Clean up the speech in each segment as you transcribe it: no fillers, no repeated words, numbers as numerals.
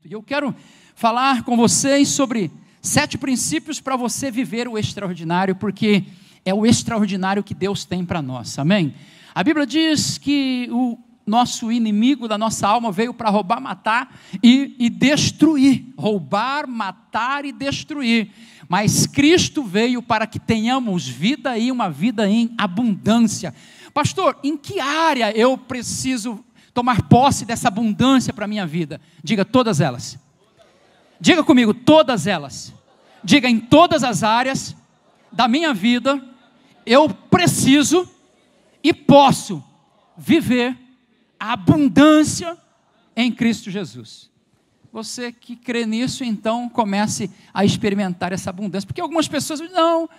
E eu quero falar com vocês sobre 7 princípios para você viver o extraordinário, porque é o extraordinário que Deus tem para nós, amém? A Bíblia diz que o nosso inimigo da nossa alma veio para roubar, matar e destruir. Roubar, matar e destruir. Mas Cristo veio para que tenhamos vida e uma vida em abundância. Pastor, em que área eu preciso tomar posse dessa abundância para a minha vida? Diga todas elas. Diga comigo, todas elas. Diga, em todas as áreas da minha vida, eu preciso e posso viver a abundância em Cristo Jesus. Você que crê nisso, então comece a experimentar essa abundância. Porque algumas pessoas dizem, não,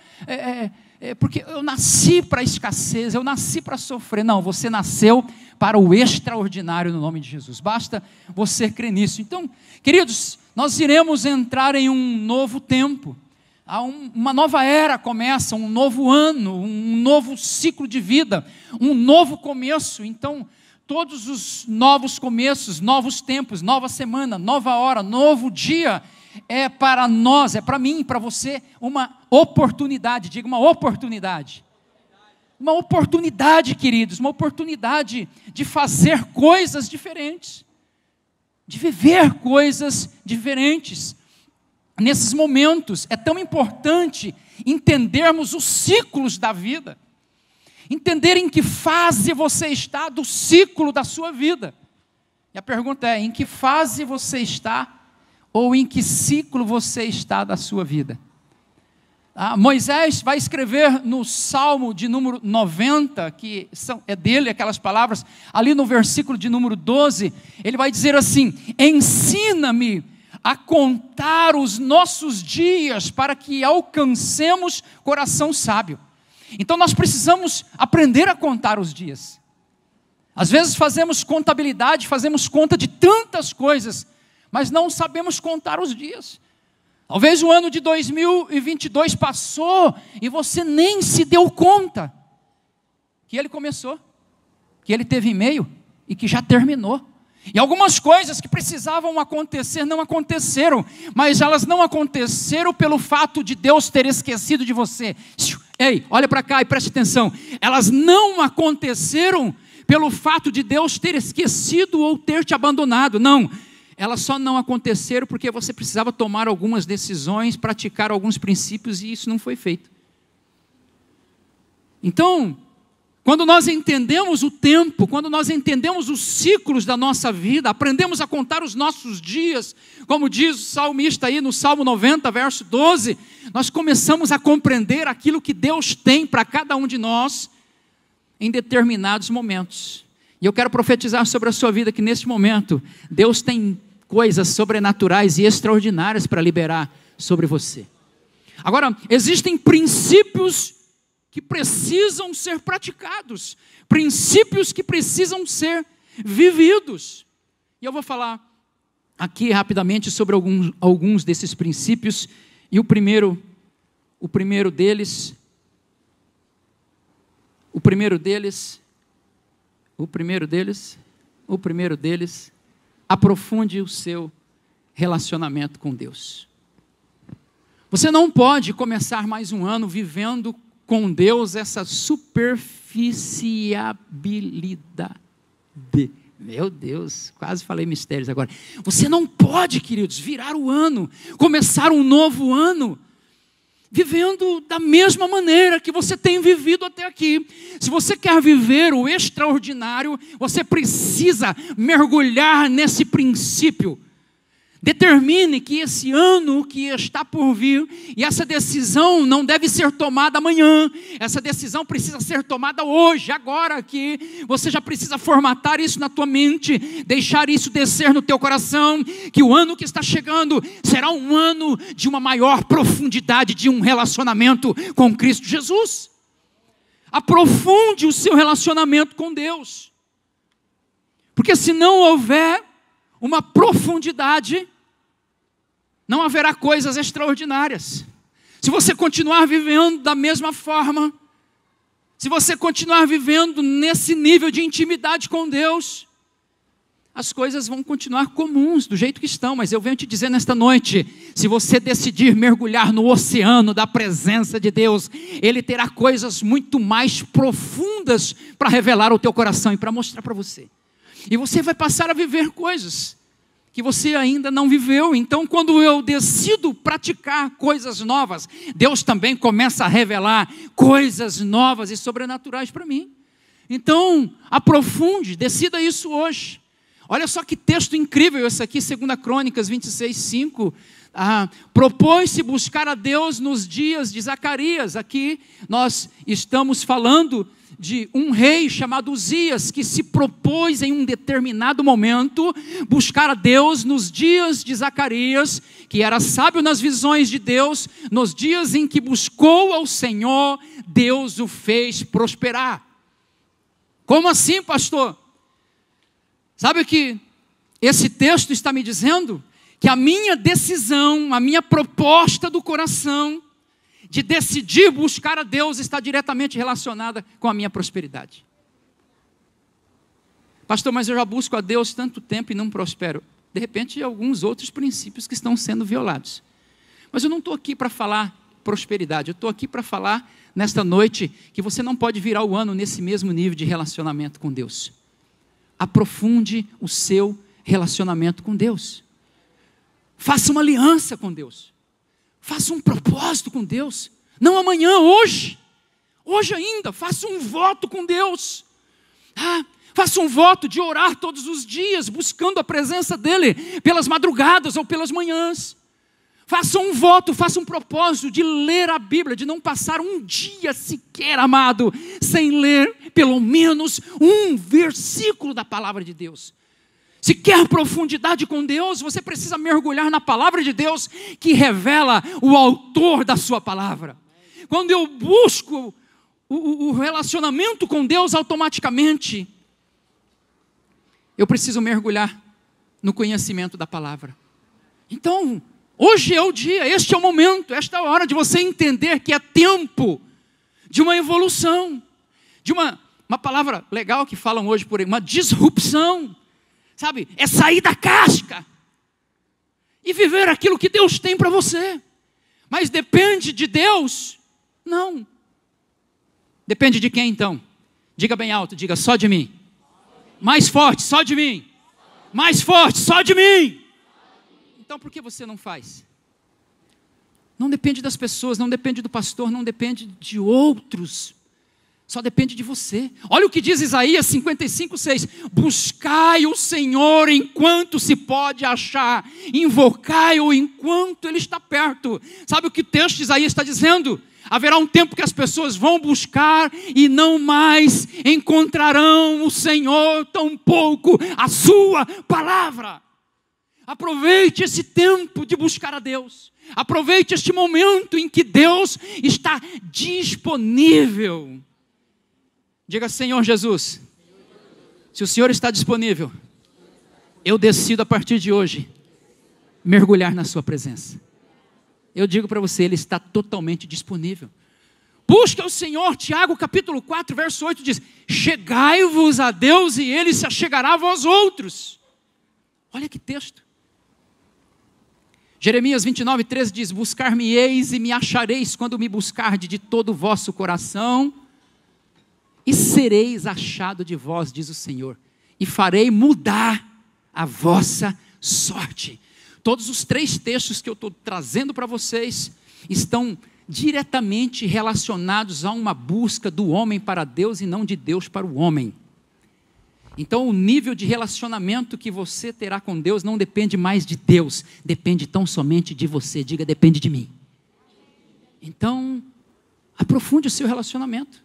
porque eu nasci para a escassez, eu nasci para sofrer. Não, você nasceu para o extraordinário no nome de Jesus. Basta você crer nisso. Então, queridos, nós iremos entrar em um novo tempo. Uma nova era começa, um novo ano, um novo ciclo de vida, um novo começo. Então, todos os novos começos, novos tempos, nova semana, nova hora, novo dia, é para nós, é para mim, para você, uma oportunidade. Diga, uma oportunidade. Uma oportunidade, queridos, uma oportunidade de fazer coisas diferentes, de viver coisas diferentes. Nesses momentos, é tão importante entendermos os ciclos da vida, entender em que fase você está do ciclo da sua vida. E a pergunta é, em que fase você está, ou em que ciclo você está da sua vida? Moisés vai escrever no Salmo de número 90, que é dele aquelas palavras, ali no versículo de número 12, ele vai dizer assim, ensina-me a contar os nossos dias para que alcancemos coração sábio. Então nós precisamos aprender a contar os dias. Às vezes fazemos contabilidade, fazemos conta de tantas coisas, mas não sabemos contar os dias. Talvez o ano de 2022 passou e você nem se deu conta que ele começou, que ele teve e-mail e que já terminou. E algumas coisas que precisavam acontecer não aconteceram, mas elas não aconteceram pelo fato de Deus ter esquecido de você. Ei, olha para cá e preste atenção. Elas não aconteceram pelo fato de Deus ter esquecido ou ter te abandonado, não. Elas só não aconteceram porque você precisava tomar algumas decisões, praticar alguns princípios e isso não foi feito. Então, quando nós entendemos o tempo, quando nós entendemos os ciclos da nossa vida, aprendemos a contar os nossos dias, como diz o salmista aí no Salmo 90, verso 12, nós começamos a compreender aquilo que Deus tem para cada um de nós em determinados momentos. E eu quero profetizar sobre a sua vida que neste momento, Deus tem coisas sobrenaturais e extraordinárias para liberar sobre você. Agora, existem princípios que precisam ser praticados, princípios que precisam ser vividos. E eu vou falar aqui rapidamente sobre alguns desses princípios, e o primeiro deles, aprofunde o seu relacionamento com Deus. Você não pode começar mais um ano vivendo com Deus essa superficialidade. Meu Deus, quase falei mistérios agora. Você não pode, queridos, virar o ano, começar um novo ano, vivendo da mesma maneira que você tem vivido até aqui. Se você quer viver o extraordinário, você precisa mergulhar nesse princípio. Determine que esse ano que está por vir, e essa decisão não deve ser tomada amanhã, essa decisão precisa ser tomada hoje, agora que você já precisa formatar isso na tua mente, deixar isso descer no teu coração, que o ano que está chegando será um ano de uma maior profundidade de um relacionamento com Cristo Jesus. Aprofunde o seu relacionamento com Deus, porque se não houver uma profundidade, não haverá coisas extraordinárias. Se você continuar vivendo da mesma forma, se você continuar vivendo nesse nível de intimidade com Deus, as coisas vão continuar comuns, do jeito que estão, mas eu venho te dizer nesta noite, se você decidir mergulhar no oceano da presença de Deus, Ele terá coisas muito mais profundas para revelar ao teu coração e para mostrar para você. E você vai passar a viver coisas que você ainda não viveu. Então, quando eu decido praticar coisas novas, Deus também começa a revelar coisas novas e sobrenaturais para mim. Então, aprofunde, decida isso hoje. Olha só que texto incrível esse aqui, 2 Crônicas 26:5. Propôs-se buscar a Deus nos dias de Zacarias. Aqui nós estamos falando de um rei chamado Uzias, que se propôs em um determinado momento buscar a Deus nos dias de Zacarias, que era sábio nas visões de Deus. Nos dias em que buscou ao Senhor, Deus o fez prosperar. Como assim, pastor? Sabe o que esse texto está me dizendo? Que a minha decisão, a minha proposta do coração de decidir buscar a Deus está diretamente relacionada com a minha prosperidade. Pastor, mas eu já busco a Deus tanto tempo e não prospero. De repente, alguns outros princípios que estão sendo violados. Mas eu não estou aqui para falar prosperidade, eu estou aqui para falar nesta noite que você não pode virar o ano nesse mesmo nível de relacionamento com Deus. Aprofunde o seu relacionamento com Deus. Faça uma aliança com Deus. Faça um propósito com Deus. Não amanhã, hoje. Hoje ainda, faça um voto com Deus. Faça um voto de orar todos os dias, buscando a presença dEle, pelas madrugadas ou pelas manhãs. Faça um voto, faça um propósito de ler a Bíblia, de não passar um dia sequer, amado, sem ler pelo menos um versículo da palavra de Deus. Se quer profundidade com Deus, você precisa mergulhar na palavra de Deus, que revela o autor da sua palavra. Quando eu busco o relacionamento com Deus, automaticamente eu preciso mergulhar no conhecimento da palavra. Então, hoje é o dia, este é o momento, esta é a hora de você entender que é tempo de uma evolução, de uma palavra legal que falam hoje por aí, uma disrupção, sabe? É sair da casca e viver aquilo que Deus tem para você. Mas depende de Deus? Não. Depende de quem então? Diga bem alto, diga só de mim. Mais forte, só de mim. Mais forte, só de mim. Então por que você não faz? Não depende das pessoas, não depende do pastor, não depende de outros. Só depende de você. Olha o que diz Isaías 55:6. Buscai o Senhor enquanto se pode achar. Invocai-o enquanto Ele está perto. Sabe o que o texto de Isaías está dizendo? Haverá um tempo que as pessoas vão buscar e não mais encontrarão o Senhor, tampouco a sua palavra. Aproveite esse tempo de buscar a Deus. Aproveite este momento em que Deus está disponível. Diga, Senhor Jesus, se o Senhor está disponível, eu decido a partir de hoje mergulhar na sua presença. Eu digo para você, Ele está totalmente disponível. Busca o Senhor. Tiago capítulo 4, verso 8 diz: chegai-vos a Deus e Ele se achegará a vós outros. Olha que texto. Jeremias 29:13 diz: buscar-me-eis e me achareis quando me buscardes de todo o vosso coração, e sereis achado de vós, diz o Senhor, e farei mudar a vossa sorte. Todos os 3 textos que eu estou trazendo para vocês estão diretamente relacionados a uma busca do homem para Deus e não de Deus para o homem. Então o nível de relacionamento que você terá com Deus não depende mais de Deus, depende tão somente de você. Diga, depende de mim. Então, aprofunde o seu relacionamento.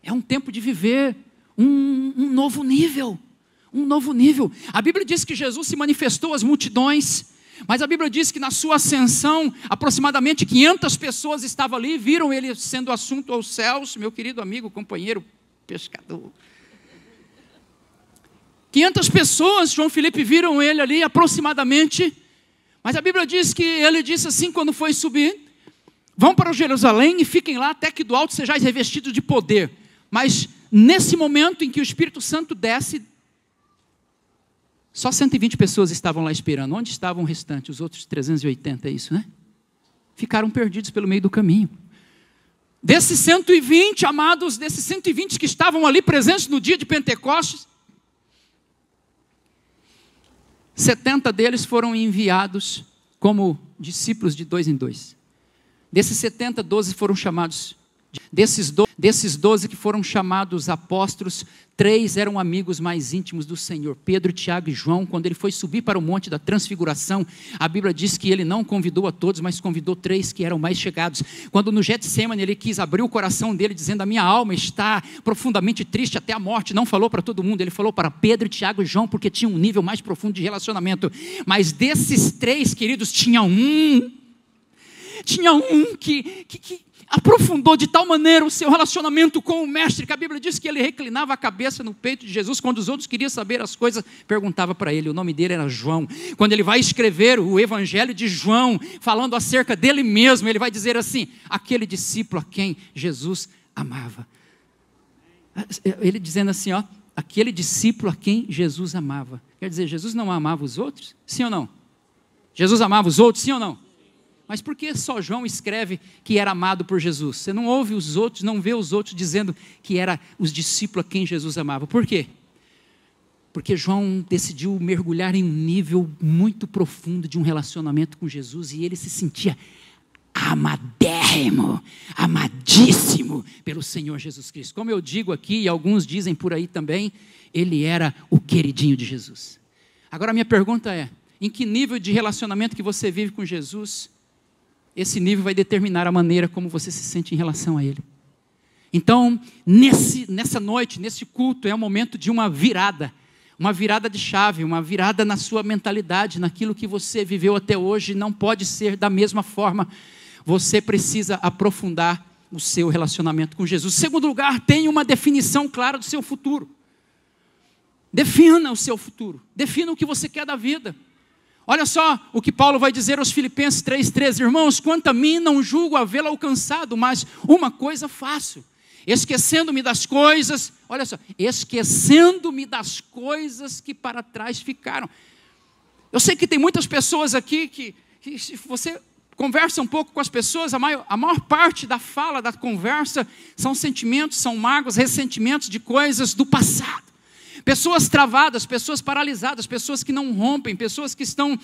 É um tempo de viver um novo nível. Um novo nível. A Bíblia diz que Jesus se manifestou às multidões, mas a Bíblia diz que na sua ascensão, aproximadamente 500 pessoas estavam ali, viram ele sendo assunto aos céus, meu querido amigo, companheiro, pescador. 500 pessoas, João Felipe, viram ele ali aproximadamente, mas a Bíblia diz que ele disse assim quando foi subir: vão para Jerusalém e fiquem lá até que do alto sejais revestidos de poder. Mas nesse momento em que o Espírito Santo desce, Só 120 pessoas estavam lá esperando. Onde estavam o restante? Os outros 380, é isso, né? Ficaram perdidos pelo meio do caminho. Desses 120, amados, desses 120 que estavam ali presentes no dia de Pentecostes, 70 deles foram enviados como discípulos de 2 em 2. Desses 70, 12 foram chamados. Desses 12 que foram chamados apóstolos, 3 eram amigos mais íntimos do Senhor, Pedro, Tiago e João. Quando ele foi subir para o monte da transfiguração, a Bíblia diz que ele não convidou a todos, mas convidou 3 que eram mais chegados. Quando no Getsemane ele quis abrir o coração dele, dizendo: a minha alma está profundamente triste até a morte, não falou para todo mundo, ele falou para Pedro, Tiago e João, porque tinha um nível mais profundo de relacionamento. Mas desses 3, queridos, tinha um que aprofundou de tal maneira o seu relacionamento com o mestre, que a Bíblia diz que ele reclinava a cabeça no peito de Jesus. Quando os outros queriam saber as coisas, perguntava para ele. O nome dele era João. Quando ele vai escrever o evangelho de João, falando acerca dele mesmo, ele vai dizer assim: aquele discípulo a quem Jesus amava. Ele dizendo assim, ó, aquele discípulo a quem Jesus amava. Quer dizer, Jesus não amava os outros? Sim ou não? Jesus amava os outros? Sim ou não? Mas por que só João escreve que era amado por Jesus? Você não ouve os outros, não vê os outros dizendo que era os discípulos a quem Jesus amava. Por quê? Porque João decidiu mergulhar em um nível muito profundo de um relacionamento com Jesus, e ele se sentia amadérrimo, amadíssimo pelo Senhor Jesus Cristo. Como eu digo aqui, e alguns dizem por aí também, ele era o queridinho de Jesus. Agora a minha pergunta é: em que nível de relacionamento que você vive com Jesus? Esse nível vai determinar a maneira como você se sente em relação a Ele. Então, nessa noite, nesse culto, é o momento de uma virada de chave, uma virada na sua mentalidade, naquilo que você viveu até hoje. Não pode ser da mesma forma. Você precisa aprofundar o seu relacionamento com Jesus. Em segundo lugar, tenha uma definição clara do seu futuro. Defina o seu futuro. Defina o que você quer da vida. Olha só o que Paulo vai dizer aos Filipenses 3,13. Irmãos, quanto a mim, não julgo havê-lo alcançado, mas uma coisa faço, esquecendo-me das coisas, olha só, esquecendo-me das coisas que para trás ficaram. Eu sei que tem muitas pessoas aqui que se você conversa um pouco com as pessoas, a maior parte da fala, da conversa, são sentimentos, são mágoas, ressentimentos de coisas do passado. Pessoas travadas, pessoas paralisadas, pessoas que não rompem, pessoas que estão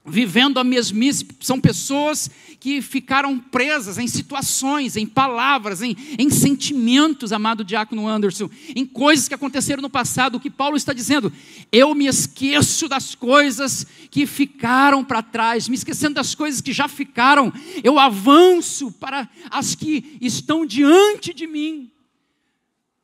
vivendo a mesmice, são pessoas que ficaram presas em situações, em palavras, em sentimentos, amado diácono Anderson, em coisas que aconteceram no passado. O que Paulo está dizendo: eu me esqueço das coisas que ficaram para trás, me esquecendo das coisas que já ficaram, eu avanço para as que estão diante de mim.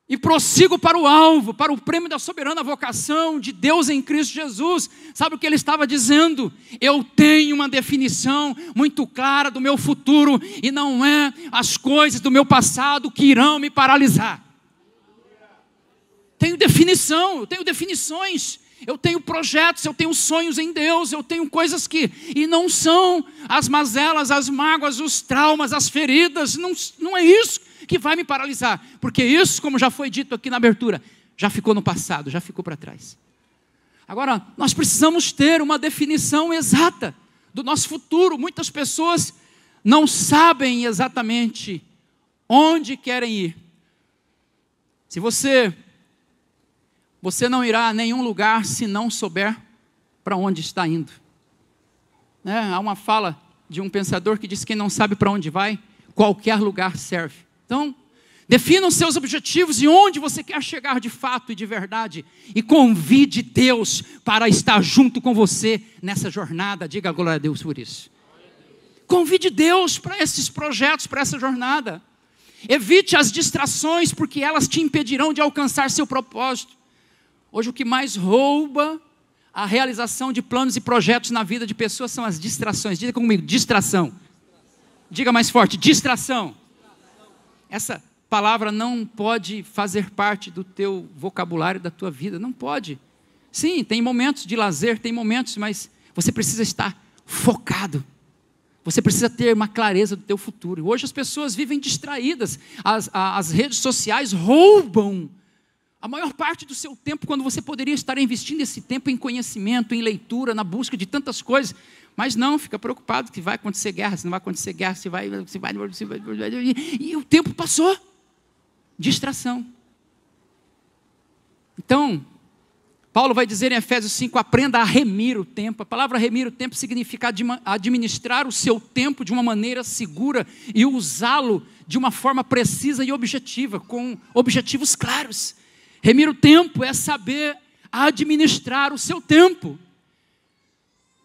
E prossigo para o alvo, para o prêmio da soberana vocação de Deus em Cristo Jesus. Sabe o que ele estava dizendo? Eu tenho uma definição muito clara do meu futuro, e não é as coisas do meu passado que irão me paralisar. Tenho definição, eu tenho definições, eu tenho projetos, eu tenho sonhos em Deus, eu tenho coisas e não são as mazelas, as mágoas, os traumas, as feridas, não é isso que vai me paralisar, porque isso, como já foi dito aqui na abertura, já ficou no passado, já ficou para trás. Agora, nós precisamos ter uma definição exata do nosso futuro. Muitas pessoas não sabem exatamente onde querem ir. Se você não irá a nenhum lugar se não souber para onde está indo. Há uma fala de um pensador que diz que quem não sabe para onde vai, qualquer lugar serve. Então, defina os seus objetivos e onde você quer chegar de fato e de verdade. E convide Deus para estar junto com você nessa jornada. Diga glória a Deus por isso. Convide Deus para esses projetos, para essa jornada. Evite as distrações, porque elas te impedirão de alcançar seu propósito. Hoje o que mais rouba a realização de planos e projetos na vida de pessoas são as distrações. Diga comigo, distração. Diga mais forte, distração. Essa palavra não pode fazer parte do teu vocabulário, da tua vida, não pode. Sim, tem momentos de lazer, tem momentos, mas você precisa estar focado. Você precisa ter uma clareza do teu futuro. Hoje as pessoas vivem distraídas, as redes sociais roubam a maior parte do seu tempo, quando você poderia estar investindo esse tempo em conhecimento, em leitura, na busca de tantas coisas, mas não, fica preocupado que vai acontecer guerra, se não vai acontecer guerra, se vai, e o tempo passou. Distração. Então, Paulo vai dizer em Efésios 5, aprenda a remir o tempo. A palavra remir o tempo significa administrar o seu tempo de uma maneira segura e usá-lo de uma forma precisa e objetiva, com objetivos claros. Remir o tempo é saber administrar o seu tempo.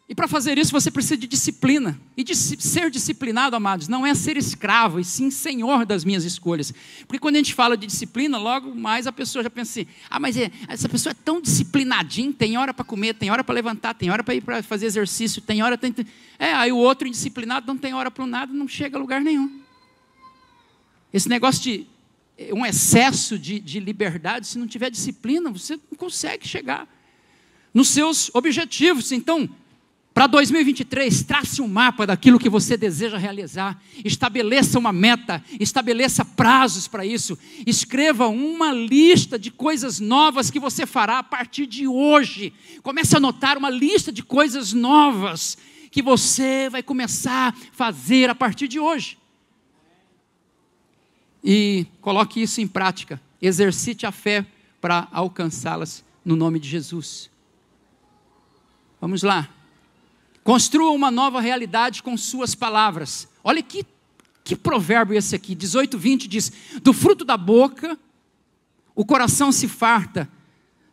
E para fazer isso você precisa de disciplina. E ser disciplinado, amados, não é ser escravo, e sim senhor das minhas escolhas. Porque quando a gente fala de disciplina, logo mais a pessoa já pensa assim, mas essa pessoa é tão disciplinadinha, tem hora para comer, tem hora para levantar, tem hora para ir para fazer exercício, tem hora... aí o outro indisciplinado não tem hora para nada, não chega a lugar nenhum. Esse negócio de um excesso de liberdade, se não tiver disciplina, você não consegue chegar nos seus objetivos. Então, para 2023, trace um mapa daquilo que você deseja realizar, estabeleça uma meta, estabeleça prazos para isso, escreva uma lista de coisas novas que você fará a partir de hoje. Comece a anotar uma lista de coisas novas que você vai começar a fazer a partir de hoje. E coloque isso em prática, exercite a fé para alcançá-las no nome de Jesus. Vamos lá. Construa uma nova realidade com suas palavras. Olha que provérbio esse aqui, 18:20 diz, do fruto da boca o coração se farta,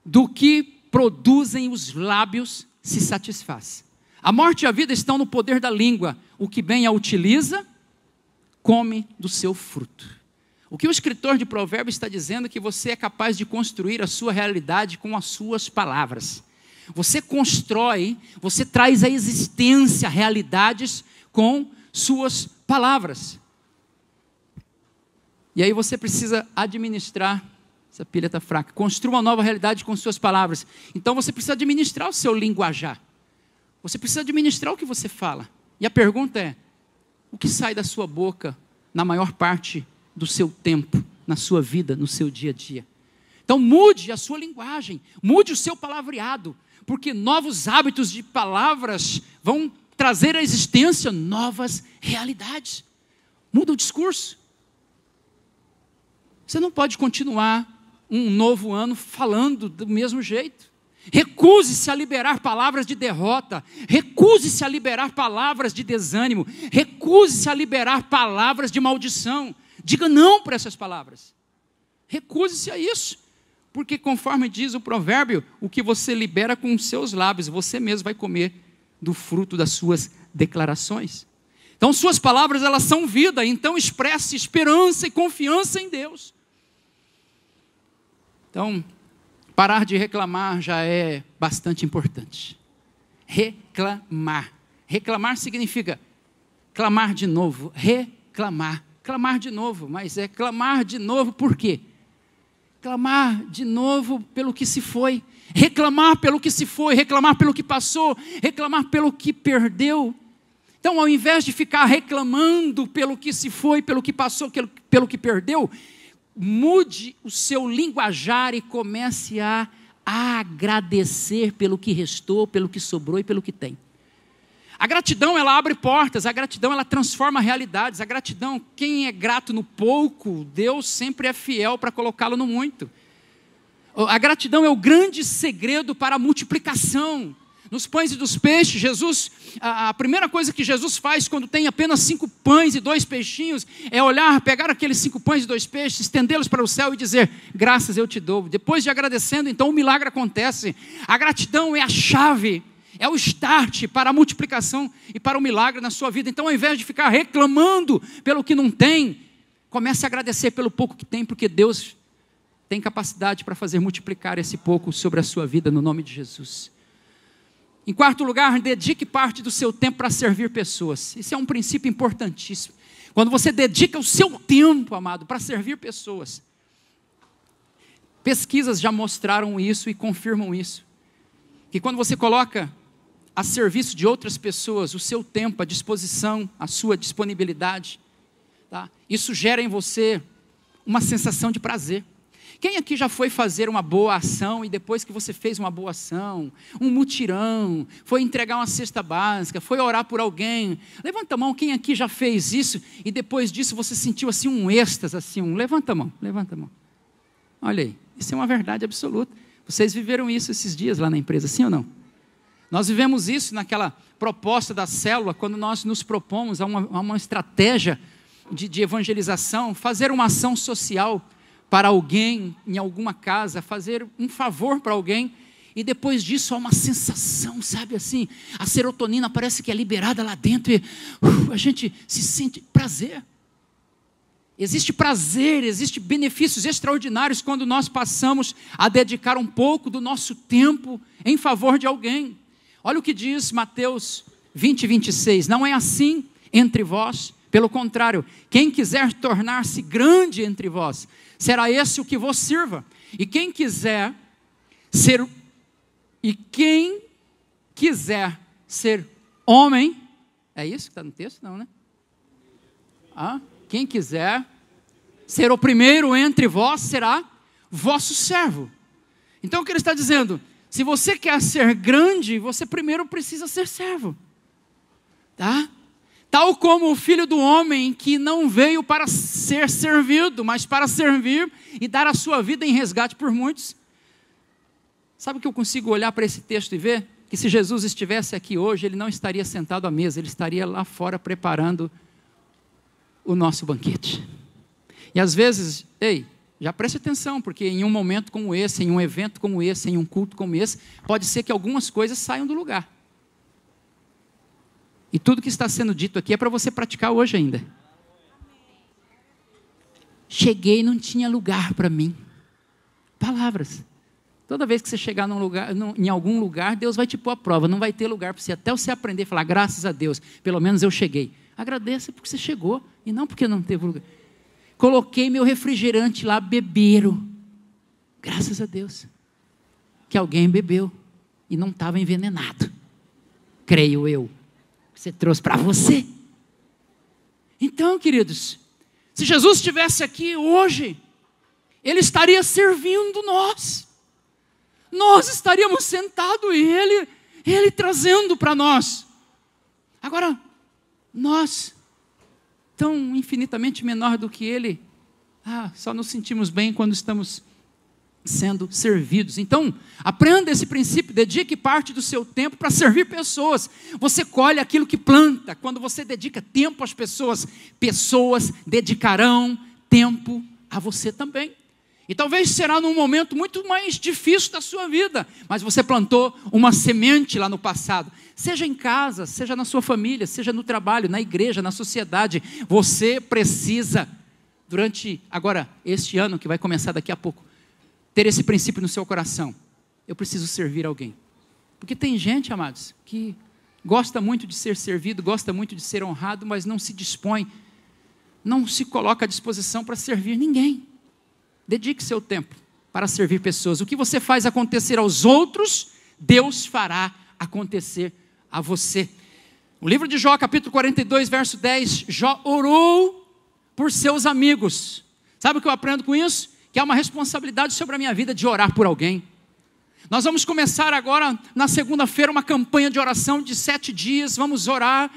do que produzem os lábios se satisfaz. A morte e a vida estão no poder da língua, o que bem a utiliza, come do seu fruto. O que o escritor de provérbios está dizendo é que você é capaz de construir a sua realidade com as suas palavras. Você constrói, você traz à existência realidades com suas palavras. E aí você precisa administrar, essa pilha está fraca, construa uma nova realidade com suas palavras. Então você precisa administrar o seu linguajar. Você precisa administrar o que você fala. E a pergunta é, o que sai da sua boca na maior parte do seu tempo, na sua vida, no seu dia a dia? Então mude a sua linguagem, mude o seu palavreado, porque novos hábitos de palavras vão trazer à existência novas realidades. Muda o discurso. Você não pode continuar um novo ano falando do mesmo jeito. Recuse-se a liberar palavras de derrota, recuse-se a liberar palavras de desânimo, recuse-se a liberar palavras de maldição. Diga não para essas palavras. Recuse-se a isso. Porque conforme diz o provérbio, o que você libera com os seus lábios, você mesmo vai comer do fruto das suas declarações. Então suas palavras, elas são vida, então expresse esperança e confiança em Deus. Então, parar de reclamar já é bastante importante. Reclamar. Reclamar significa clamar de novo, reclamar. Clamar de novo, mas é clamar de novo por quê? Reclamar de novo pelo que se foi, reclamar pelo que se foi, reclamar pelo que passou, reclamar pelo que perdeu. Então, ao invés de ficar reclamando pelo que se foi, pelo que passou, pelo que perdeu, mude o seu linguajar e comece a agradecer pelo que restou, pelo que sobrou e pelo que tem. A gratidão, ela abre portas, a gratidão, ela transforma realidades. A gratidão, quem é grato no pouco, Deus sempre é fiel para colocá-lo no muito. A gratidão é o grande segredo para a multiplicação. Nos pães e dos peixes, Jesus, a primeira coisa que Jesus faz quando tem apenas 5 pães e 2 peixinhos, é olhar, pegar aqueles 5 pães e 2 peixes, estendê-los para o céu e dizer, graças eu te dou. Depois de agradecendo, então o milagre acontece. A gratidão é a chave, é o start para a multiplicação e para o milagre na sua vida. Então, ao invés de ficar reclamando pelo que não tem, comece a agradecer pelo pouco que tem, porque Deus tem capacidade para fazer multiplicar esse pouco sobre a sua vida, no nome de Jesus. Em quarto lugar, dedique parte do seu tempo para servir pessoas. Esse é um princípio importantíssimo. Quando você dedica o seu tempo, amado, para servir pessoas. Pesquisas já mostraram isso e confirmam isso. Que quando você coloca a serviço de outras pessoas, o seu tempo, a disposição, a sua disponibilidade, tá? Isso gera em você uma sensação de prazer. Quem aqui já foi fazer uma boa ação e depois que você fez uma boa ação, um mutirão, foi entregar uma cesta básica, foi orar por alguém? Levanta a mão, quem aqui já fez isso e depois disso você sentiu assim um êxtase, assim, levanta a mão, levanta a mão. Olha aí, isso é uma verdade absoluta. Vocês viveram isso esses dias lá na empresa, sim ou não? Nós vivemos isso naquela proposta da célula, quando nós nos propomos a uma estratégia de evangelização, fazer uma ação social para alguém, em alguma casa, fazer um favor para alguém, e depois disso há uma sensação, sabe assim, a serotonina parece que é liberada lá dentro, e a gente se sente prazer. Existe prazer, existe benefícios extraordinários quando nós passamos a dedicar um pouco do nosso tempo em favor de alguém. Olha o que diz Mateus 20, 26, não é assim entre vós, pelo contrário, quem quiser tornar-se grande entre vós, será esse o que vos sirva. E quem quiser ser homem, é isso que está no texto? Não, né? Quem quiser ser o primeiro entre vós, será vosso servo. Então o que ele está dizendo? Se você quer ser grande, você primeiro precisa ser servo. Tá? Tal como o Filho do Homem, que não veio para ser servido, mas para servir e dar a sua vida em resgate por muitos. Sabe o que eu consigo olhar para esse texto e ver? Que se Jesus estivesse aqui hoje, ele não estaria sentado à mesa, ele estaria lá fora preparando o nosso banquete. E às vezes, já preste atenção, porque em um momento como esse, em um evento como esse, em um culto como esse, pode ser que algumas coisas saiam do lugar. E tudo que está sendo dito aqui é para você praticar hoje ainda. Cheguei e não tinha lugar para mim. Palavras. Toda vez que você chegar em algum lugar, Deus vai te pôr à prova. Não vai ter lugar para você, até você aprender a falar, graças a Deus, pelo menos eu cheguei. Agradeça porque você chegou, e não porque não teve lugar. Coloquei meu refrigerante lá, beberam. Graças a Deus. Que alguém bebeu e não estava envenenado. Creio eu. Você trouxe para você. Então, queridos, se Jesus estivesse aqui hoje, Ele estaria servindo nós. Nós estaríamos sentados e Ele trazendo para nós. Agora, nós, tão infinitamente menor do que Ele, só nos sentimos bem quando estamos sendo servidos. Então, aprenda esse princípio, dedique parte do seu tempo para servir pessoas. Você colhe aquilo que planta. Quando você dedica tempo às pessoas, pessoas dedicarão tempo a você também. E talvez será num momento muito mais difícil da sua vida, mas você plantou uma semente lá no passado. Seja em casa, seja na sua família, seja no trabalho, na igreja, na sociedade. Você precisa, durante agora este ano que vai começar daqui a pouco, ter esse princípio no seu coração. Eu preciso servir alguém. Porque tem gente, amados, que gosta muito de ser servido, gosta muito de ser honrado, mas não se dispõe, não se coloca à disposição para servir ninguém. Dedique seu tempo para servir pessoas. O que você faz acontecer aos outros, Deus fará acontecer a você. O livro de Jó, capítulo 42, verso 10, Jó orou por seus amigos. Sabe o que eu aprendo com isso? Que há uma responsabilidade sobre a minha vida de orar por alguém. Nós vamos começar agora, na segunda-feira, uma campanha de oração de 7 dias. Vamos orar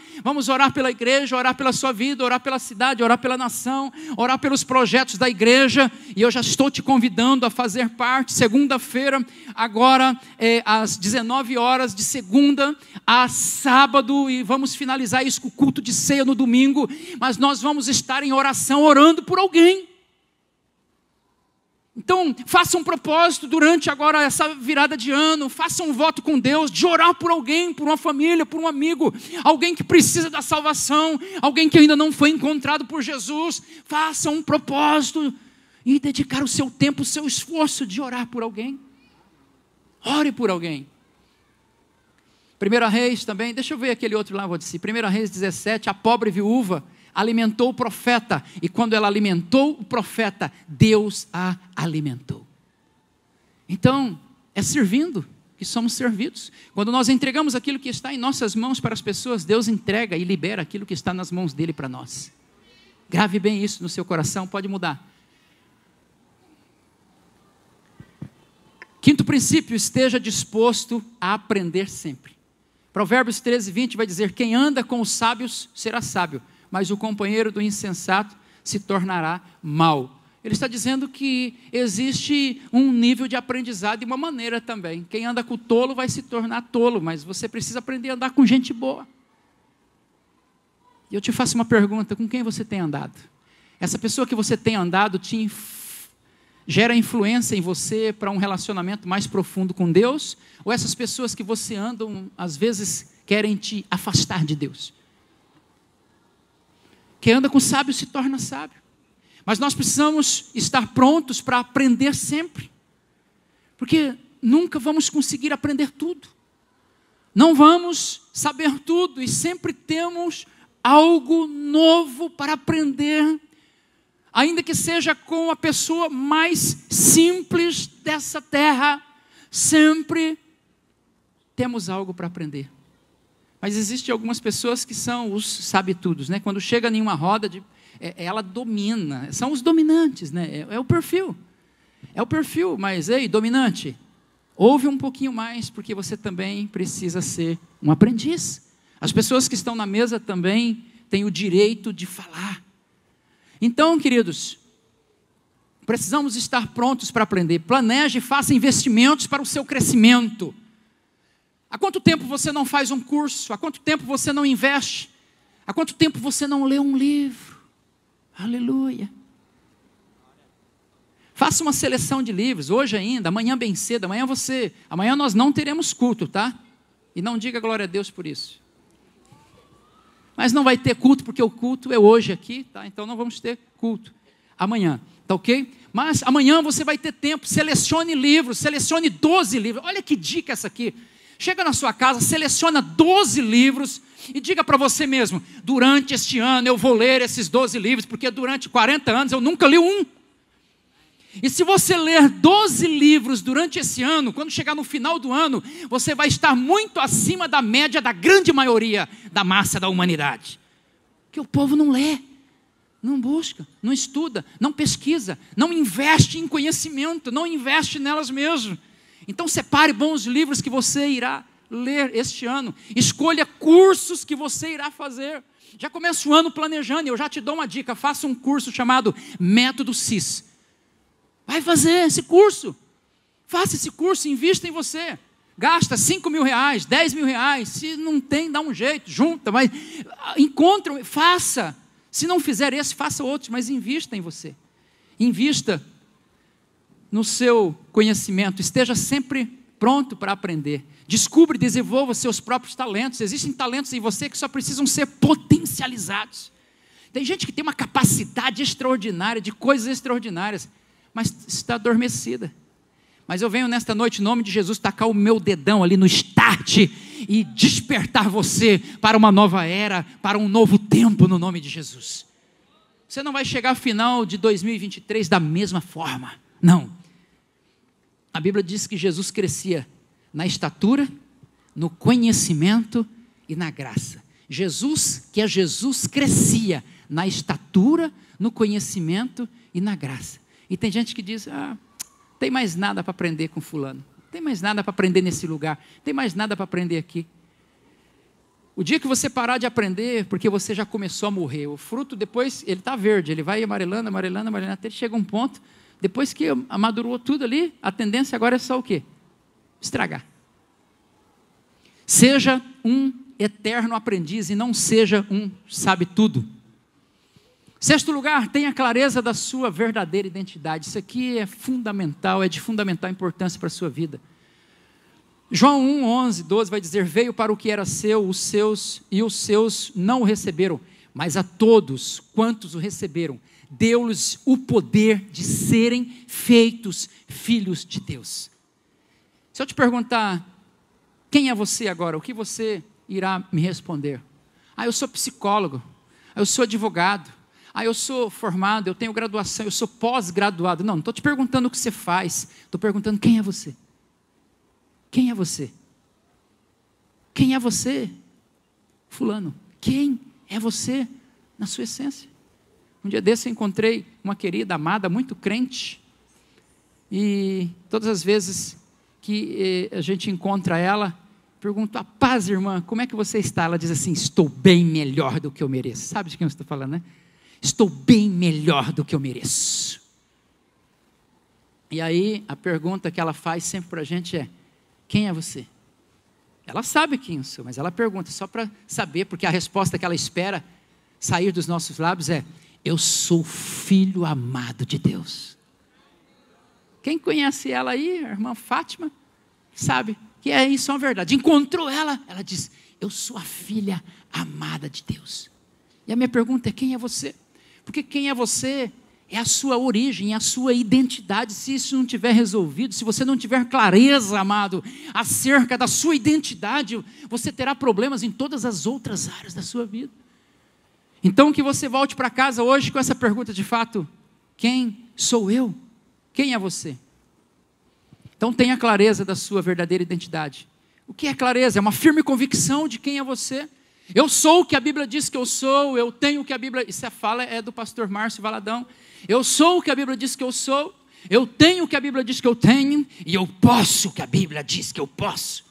pela igreja, orar pela sua vida, orar pela cidade, orar pela nação, orar pelos projetos da igreja. E eu já estou te convidando a fazer parte. Segunda-feira, agora, às 19 horas, de segunda a sábado. E vamos finalizar isso com o culto de ceia no domingo. Mas nós vamos estar em oração, orando por alguém. Então, faça um propósito durante agora essa virada de ano, faça um voto com Deus de orar por alguém, por uma família, por um amigo, alguém que precisa da salvação, alguém que ainda não foi encontrado por Jesus. Faça um propósito e dedicar o seu tempo, o seu esforço de orar por alguém. Ore por alguém. 1 Reis também, deixa eu ver aquele outro lá, vou dizer. 1 Reis 17, a pobre viúva alimentou o profeta, e quando ela alimentou o profeta, Deus a alimentou. Então, é servindo que somos servidos. Quando nós entregamos aquilo que está em nossas mãos para as pessoas, Deus entrega e libera aquilo que está nas mãos dele para nós. Grave bem isso no seu coração, pode mudar. Quinto princípio, esteja disposto a aprender sempre. Provérbios 13:20 vai dizer: quem anda com os sábios será sábio, mas o companheiro do insensato se tornará mau. Ele está dizendo que existe um nível de aprendizado e uma maneira também. Quem anda com o tolo vai se tornar tolo, mas você precisa aprender a andar com gente boa. E eu te faço uma pergunta: com quem você tem andado? Essa pessoa que você tem andado gera influência em você para um relacionamento mais profundo com Deus? Ou essas pessoas que você anda, às vezes, querem te afastar de Deus? Quem anda com sábio se torna sábio. Mas nós precisamos estar prontos para aprender sempre. Porque nunca vamos conseguir aprender tudo. Não vamos saber tudo e sempre temos algo novo para aprender. Ainda que seja com a pessoa mais simples dessa terra, sempre temos algo para aprender. Mas existem algumas pessoas que são os sabe-tudos, né? Quando chega em uma roda, ela domina, são os dominantes, né? É o perfil, mas ei, dominante, ouve um pouquinho mais, porque você também precisa ser um aprendiz. As pessoas que estão na mesa também têm o direito de falar. Então, queridos, precisamos estar prontos para aprender. Planeje e faça investimentos para o seu crescimento. Há quanto tempo você não faz um curso? Há quanto tempo você não investe? Há quanto tempo você não lê um livro? Aleluia. Faça uma seleção de livros, hoje ainda, amanhã bem cedo, amanhã nós não teremos culto, tá? E não diga glória a Deus por isso. Mas não vai ter culto, porque o culto é hoje aqui, tá? Então não vamos ter culto amanhã, tá ok? Mas amanhã você vai ter tempo, selecione livros, selecione 12 livros, olha que dica essa aqui. Chega na sua casa, seleciona 12 livros e diga para você mesmo: durante este ano eu vou ler esses 12 livros, porque durante 40 anos eu nunca li um. E se você ler 12 livros durante esse ano, quando chegar no final do ano, você vai estar muito acima da média da grande maioria da massa da humanidade. Porque o povo não lê, não busca, não estuda, não pesquisa, não investe em conhecimento, não investe nelas mesmo. Então separe bons livros que você irá ler este ano. Escolha cursos que você irá fazer. Já começa o ano planejando, eu já te dou uma dica: faça um curso chamado Método CIS. Vai fazer esse curso. Faça esse curso, invista em você. Gasta 5 mil reais, 10 mil reais. Se não tem, dá um jeito, junta, mas encontra, faça. Se não fizer esse, faça outros, mas invista em você. Invista no seu conhecimento. Esteja sempre pronto para aprender. Descubra e desenvolva seus próprios talentos. Existem talentos em você que só precisam ser potencializados. Tem gente que tem uma capacidade extraordinária, de coisas extraordinárias, mas está adormecida. Mas eu venho nesta noite, em nome de Jesus, tacar o meu dedão ali no start e despertar você para uma nova era, para um novo tempo, no nome de Jesus. Você não vai chegar ao final de 2023 da mesma forma, não. A Bíblia diz que Jesus crescia na estatura, no conhecimento e na graça. Jesus crescia na estatura, no conhecimento e na graça. E tem gente que diz: tem mais nada para aprender com fulano, tem mais nada para aprender nesse lugar, tem mais nada para aprender aqui. O dia que você parar de aprender, porque você já começou a morrer, o fruto depois, ele está verde, ele vai amarelando, até chega um ponto, depois que amadurou tudo ali, a tendência agora é só o quê? Estragar. Seja um eterno aprendiz e não seja um sabe-tudo. Sexto lugar, tenha clareza da sua verdadeira identidade. Isso aqui é fundamental, é de fundamental importância para a sua vida. João 1, 11, 12 vai dizer: veio para o que era seu, os seus não o receberam, mas a todos quantos o receberam, deu-lhes o poder de serem feitos filhos de Deus. Se eu te perguntar, quem é você agora? O que você irá me responder? Eu sou psicólogo, eu sou advogado, eu sou formado, eu tenho graduação, eu sou pós-graduado. Não estou te perguntando o que você faz, estou perguntando quem é você. Quem é você? Quem é você, fulano? Quem é você na sua essência? Um dia desse eu encontrei uma querida, amada, muito crente, e todas as vezes que a gente encontra ela, pergunto: a paz, irmã, como é que você está? Ela diz assim: estou bem melhor do que eu mereço. Sabe de quem eu estou falando, né? Estou bem melhor do que eu mereço. E aí, a pergunta que ela faz sempre para a gente é: quem é você? Ela sabe quem eu sou, mas ela pergunta só para saber, porque a resposta que ela espera sair dos nossos lábios é: eu sou filho amado de Deus. Quem conhece ela aí, a irmã Fátima, sabe que é isso, é uma verdade. Encontrou ela, ela diz: eu sou a filha amada de Deus. E a minha pergunta é: quem é você? Porque quem é você é a sua origem, é a sua identidade. Se isso não tiver resolvido, se você não tiver clareza, amado, acerca da sua identidade, você terá problemas em todas as outras áreas da sua vida. Então que você volte para casa hoje com essa pergunta de fato: quem sou eu? Quem é você? Então tenha clareza da sua verdadeira identidade. O que é clareza? É uma firme convicção de quem é você. Eu sou o que a Bíblia diz que eu sou, eu tenho o que a Bíblia... Isso a fala é do pastor Márcio Valadão. Eu sou o que a Bíblia diz que eu sou, eu tenho o que a Bíblia diz que eu tenho, e eu posso o que a Bíblia diz que eu posso.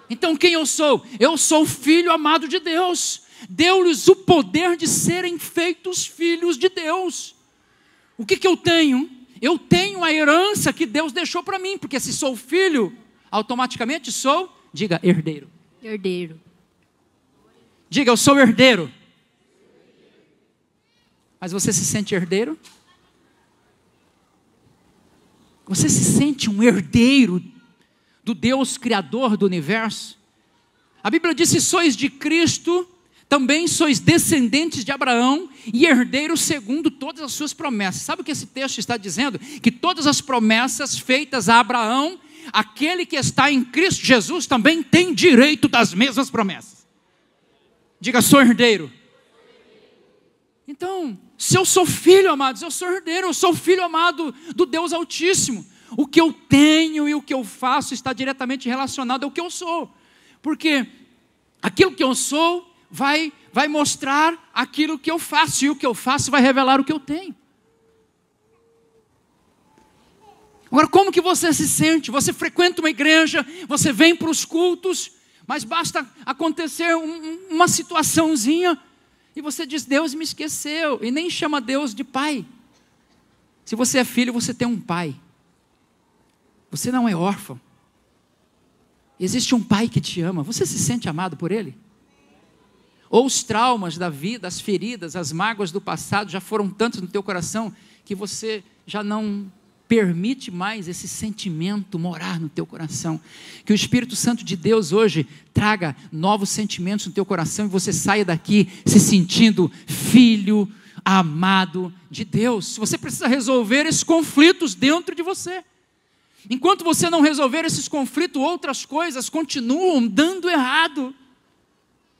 Então quem eu sou? Eu sou filho amado de Deus. Deu-lhes o poder de serem feitos filhos de Deus. O que eu tenho? Eu tenho a herança que Deus deixou para mim, porque se sou filho, automaticamente sou, diga, herdeiro. Herdeiro. Diga: eu sou herdeiro. Mas você se sente herdeiro? Você se sente um herdeiro do Deus Criador do universo? A Bíblia diz: se sois de Cristo, também sois descendentes de Abraão e herdeiros segundo todas as suas promessas. Sabe o que esse texto está dizendo? Que todas as promessas feitas a Abraão, aquele que está em Cristo Jesus também tem direito das mesmas promessas. Diga: sou herdeiro. Então, se eu sou filho, amados, eu sou herdeiro, eu sou filho amado do Deus Altíssimo. O que eu tenho e o que eu faço está diretamente relacionado ao que eu sou. Porque aquilo que eu sou vai mostrar aquilo que eu faço, e o que eu faço vai revelar o que eu tenho. Agora, como que você se sente? Você frequenta uma igreja, você vem para os cultos, mas basta acontecer uma situaçãozinha e você diz: Deus me esqueceu, e nem chama Deus de pai. Se você é filho, você tem um pai. Você não é órfão. Existe um pai que te ama. Você se sente amado por ele? Ou os traumas da vida, as feridas, as mágoas do passado já foram tantos no teu coração que você já não permite mais esse sentimento morar no teu coração. Que o Espírito Santo de Deus hoje traga novos sentimentos no teu coração e você saia daqui se sentindo filho amado de Deus. Você precisa resolver esses conflitos dentro de você. Enquanto você não resolver esses conflitos, outras coisas continuam dando errado.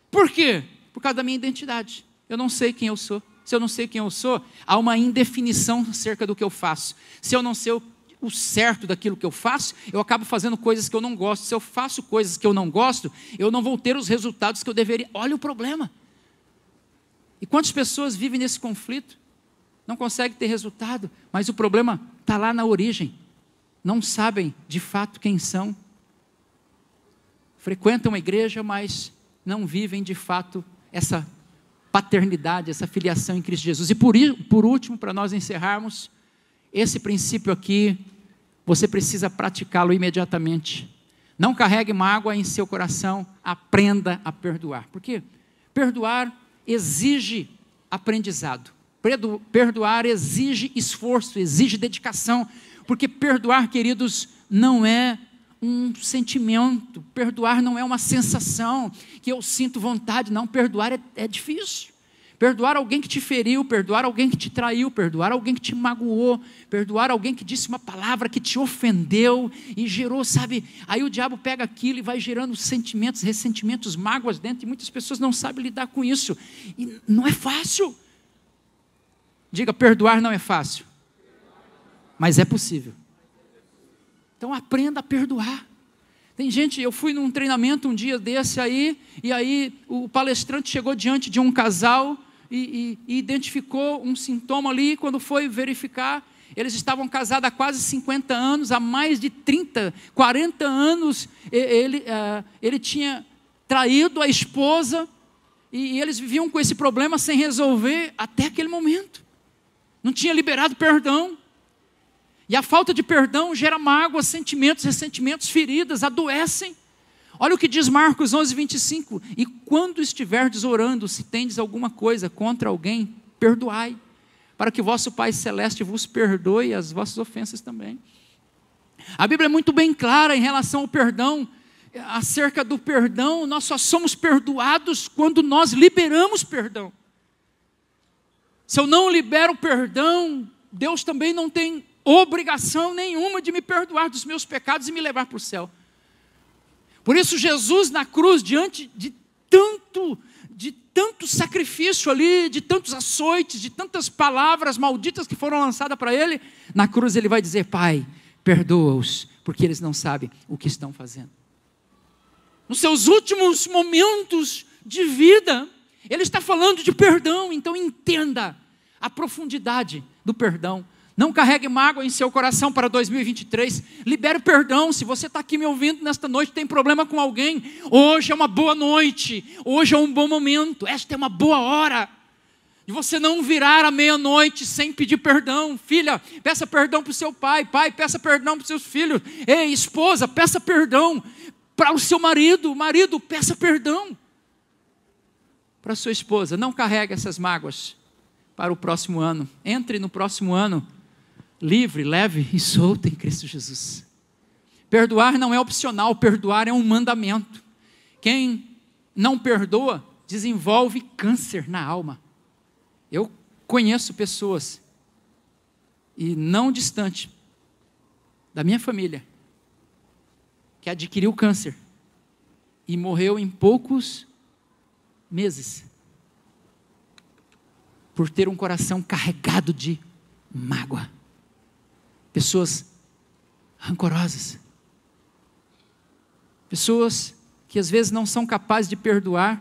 Por quê? Por causa da minha identidade. Eu não sei quem eu sou. Se eu não sei quem eu sou, há uma indefinição acerca do que eu faço. Se eu não sei o certo daquilo que eu faço, eu acabo fazendo coisas que eu não gosto. Se eu faço coisas que eu não gosto, eu não vou ter os resultados que eu deveria. Olha o problema. E quantas pessoas vivem nesse conflito? Não conseguem ter resultado, mas o problema está lá na origem. Não sabem de fato quem são. Frequentam a igreja, mas não vivem de fato essa paternidade, essa filiação em Cristo Jesus. E por último, para nós encerrarmos, esse princípio aqui, você precisa praticá-lo imediatamente. Não carregue mágoa em seu coração, aprenda a perdoar. Por quê? Perdoar exige aprendizado. Perdoar exige esforço, exige dedicação. Porque perdoar, queridos, não é um sentimento, perdoar não é uma sensação que eu sinto vontade, não, perdoar é difícil. Perdoar alguém que te feriu, perdoar alguém que te traiu, perdoar alguém que te magoou, perdoar alguém que disse uma palavra que te ofendeu e gerou, sabe, aí o diabo pega aquilo e vai gerando sentimentos, ressentimentos, mágoas dentro, e muitas pessoas não sabem lidar com isso, e não é fácil. Diga: perdoar não é fácil, mas é possível. Então aprenda a perdoar. Tem gente, eu fui num treinamento um dia desse aí, e aí o palestrante chegou diante de um casal e identificou um sintoma ali. Quando foi verificar, eles estavam casados há quase 50 anos, há mais de 30, 40 anos, ele tinha traído a esposa, e eles viviam com esse problema sem resolver até aquele momento. Não tinha liberado perdão. E a falta de perdão gera mágoas, sentimentos, ressentimentos, feridas, adoecem. Olha o que diz Marcos 11, 25. E quando estiverdes orando, se tendes alguma coisa contra alguém, perdoai, para que vosso Pai Celeste vos perdoe as vossas ofensas também. A Bíblia é muito bem clara em relação ao perdão. Acerca do perdão, nós só somos perdoados quando nós liberamos perdão. Se eu não libero perdão, Deus também não tem obrigação nenhuma de me perdoar dos meus pecados e me levar para o céu. Por isso Jesus na cruz, diante de tanto sacrifício ali, de tantos açoites, de tantas palavras malditas que foram lançadas para ele, na cruz ele vai dizer: Pai, perdoa-os, porque eles não sabem o que estão fazendo. Nos seus últimos momentos de vida, ele está falando de perdão. Então entenda a profundidade do perdão. Não carregue mágoa em seu coração para 2023. Libere perdão. Se você está aqui me ouvindo nesta noite, tem problema com alguém, hoje é uma boa noite, hoje é um bom momento, esta é uma boa hora de você não virar à meia-noite sem pedir perdão. Filha, peça perdão para o seu pai. Pai, peça perdão para os seus filhos. Ei, esposa, peça perdão para o seu marido. Marido, peça perdão para a sua esposa. Não carregue essas mágoas para o próximo ano. Entre no próximo ano livre, leve e solto em Cristo Jesus. Perdoar não é opcional, perdoar é um mandamento. Quem não perdoa desenvolve câncer na alma. Eu conheço pessoas, e não distante da minha família, que adquiriu câncer e morreu em poucos meses, por ter um coração carregado de mágoa. Pessoas rancorosas, pessoas que às vezes não são capazes de perdoar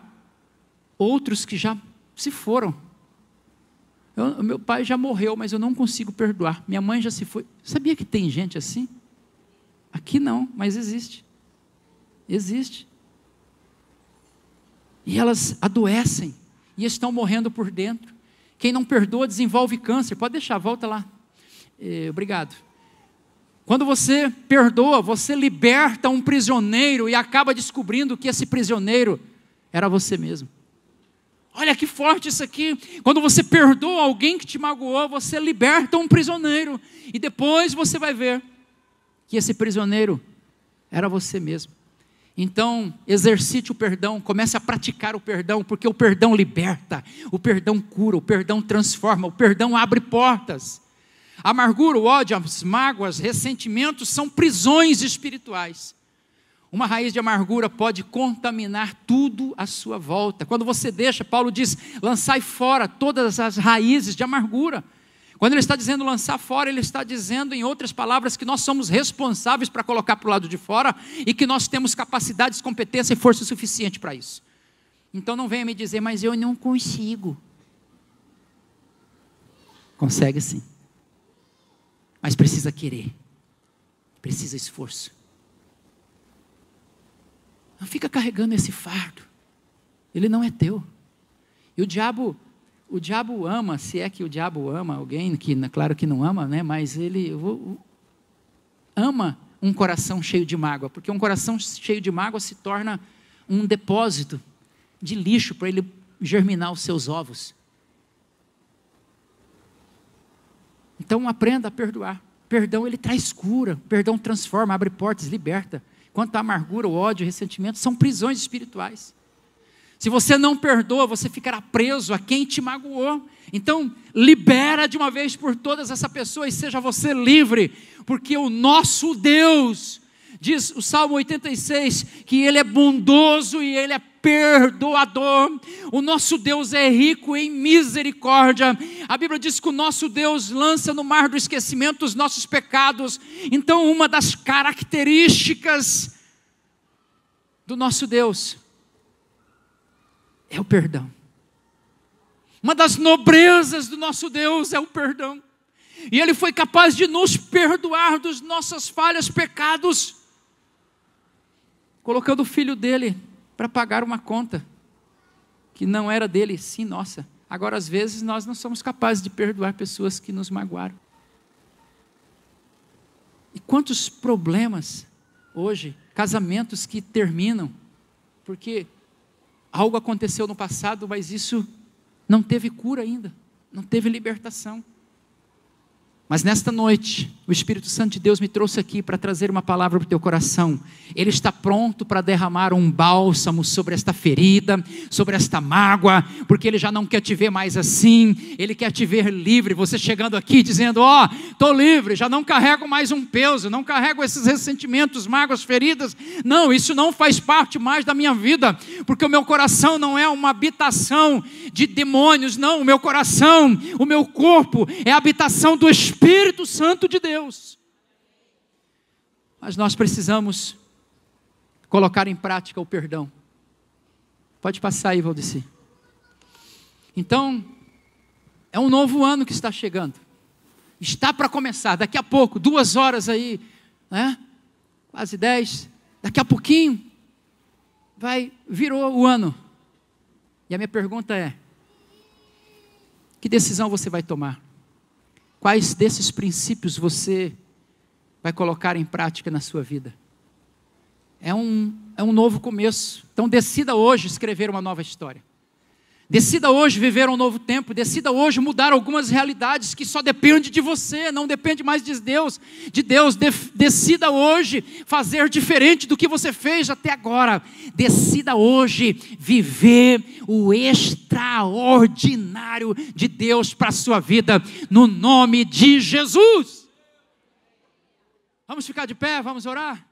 outros que já se foram. Meu pai já morreu, mas eu não consigo perdoar. Minha mãe já se foi. Sabia que tem gente assim? Aqui não, mas existe. Existe. E elas adoecem e estão morrendo por dentro. Quem não perdoa desenvolve câncer. Pode deixar, volta lá. Obrigado. Quando você perdoa, você liberta um prisioneiro e acaba descobrindo que esse prisioneiro era você mesmo. Olha que forte isso aqui. Quando você perdoa alguém que te magoou, você liberta um prisioneiro. E depois você vai ver que esse prisioneiro era você mesmo. Então, exercite o perdão, comece a praticar o perdão, porque o perdão liberta, o perdão cura, o perdão transforma, o perdão abre portas. A amargura, o ódio, as mágoas, ressentimentos são prisões espirituais. Uma raiz de amargura pode contaminar tudo à sua volta. Quando você deixa, Paulo diz, lançai fora todas as raízes de amargura. Quando ele está dizendo lançar fora, ele está dizendo, em outras palavras, que nós somos responsáveis para colocar para o lado de fora e que nós temos capacidades, competência e força suficiente para isso. Então não venha me dizer, mas eu não consigo. Consegue sim. Mas precisa querer, precisa esforço. Não fica carregando esse fardo, ele não é teu. E o diabo ama, se é que o diabo ama alguém, que claro que não ama, né? Mas ele ama um coração cheio de mágoa, porque um coração cheio de mágoa se torna um depósito de lixo para ele germinar os seus ovos. Então aprenda a perdoar. Perdão, ele traz cura. Perdão transforma, abre portas, liberta. Quanto à amargura, o ódio, o ressentimento, são prisões espirituais. Se você não perdoa, você ficará preso a quem te magoou. Então, libera de uma vez por todas essa pessoa e seja você livre. Porque o nosso Deus, diz o Salmo 86, que Ele é bondoso e Ele é perdoador. O nosso Deus é rico em misericórdia. A Bíblia diz que o nosso Deus lança no mar do esquecimento os nossos pecados. Então, uma das características do nosso Deus é o perdão. Uma das nobrezas do nosso Deus é o perdão. E Ele foi capaz de nos perdoar dos nossas falhas, pecados, colocando o Filho dele para pagar uma conta que não era dele, sim nossa. Agora, às vezes, nós não somos capazes de perdoar pessoas que nos magoaram. E quantos problemas hoje, casamentos que terminam, porque algo aconteceu no passado, mas isso não teve cura ainda, não teve libertação. Mas nesta noite, o Espírito Santo de Deus me trouxe aqui para trazer uma palavra para o teu coração. Ele está pronto para derramar um bálsamo sobre esta ferida, sobre esta mágoa, porque Ele já não quer te ver mais assim, Ele quer te ver livre. Você chegando aqui dizendo, estou livre, já não carrego mais um peso, não carrego esses ressentimentos, mágoas, feridas. Não, isso não faz parte mais da minha vida, porque o meu coração não é uma habitação de demônios, não, o meu coração, o meu corpo é a habitação do Espírito Santo de Deus. Mas nós precisamos colocar em prática o perdão. Pode passar aí, Valdeci. Então, é um novo ano que está chegando. Está para começar, daqui a pouco, 2 horas aí, né? Quase 10, daqui a pouquinho, virou o ano. E a minha pergunta é, que decisão você vai tomar? Quais desses princípios você vai colocar em prática na sua vida? É um novo começo. Então decida hoje escrever uma nova história. Decida hoje viver um novo tempo. Decida hoje mudar algumas realidades que só dependem de você, não depende mais de Deus. Decida hoje fazer diferente do que você fez até agora. Decida hoje viver o extraordinário de Deus para a sua vida, no nome de Jesus. Vamos ficar de pé, vamos orar?